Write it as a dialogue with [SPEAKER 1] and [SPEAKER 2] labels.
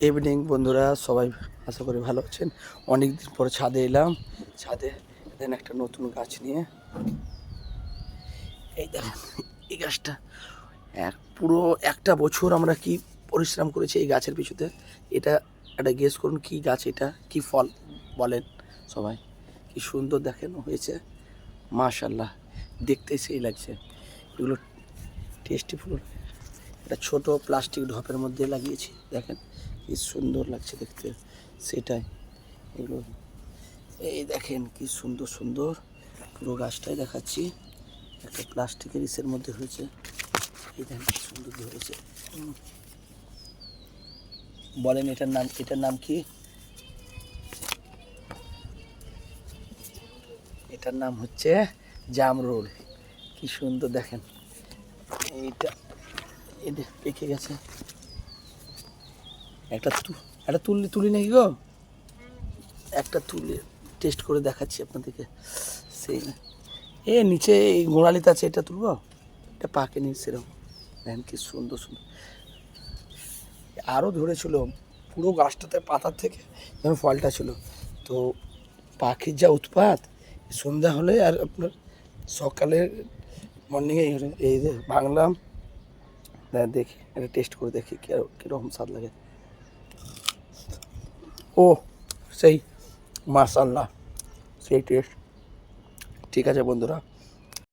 [SPEAKER 1] Evening বন্ধুরা, সবাই আশা করি ভালো আছেন। অনেক দিন পরে ছাদে এলাম। ছাদে দেন একটা নতুন গাছ নিয়ে, এই দেখেন এই গাছটা পুরো একটা বছর আমরা কি পরিশ্রম করেছি এই গাছের পিছুতে। এটা একটা গেস করুন কি গাছ, এটা কি ফল বলেন সবাই। কি সুন্দর দেখেন হয়েছে, মাশাল্লাহ, দেখতে সেই লাগছে। এগুলো টেস্টি ফুল। এটা ছোট প্লাস্টিক ঢপের মধ্যে লাগিয়েছি, দেখেন কি সুন্দর লাগছে দেখতে। সেটাই এগুলো, এই দেখেন কি সুন্দর সুন্দর পুরো গাছটাই দেখাচ্ছি। একটা প্লাস্টিকের ইসের মধ্যে হয়েছে, এই দেখেন কি সুন্দর হয়েছে। বলেন এটার নাম কি? এটার নাম হচ্ছে জামরুল। কি সুন্দর দেখেন, এইটা এটা পেকে গেছে। একটা তুলি নাকি গো, একটা তুলে টেস্ট করে দেখাচ্ছি আপনাদেরকে। সেই এ নিচে এই গোড়ালিতে আছে, এটা তুলবো, এটা পাকেনি সেরকম। দেখেন কি সুন্দর সুন্দর আরও ধরেছিল পুরো গাছটাতে, পাতার থেকে যেমন ফলটা ছিল। তো পাখির যা উৎপাত, সন্ধ্যা হলে আর আপনার সকালে মর্নিংয়ে এই যে ভাঙলাম, দেখি এটা টেস্ট করে দেখি কীরকম স্বাদ লাগে। ও সেই মাশাল্লাহ, সেই টেস্ট। ঠিক আছে বন্ধুরা।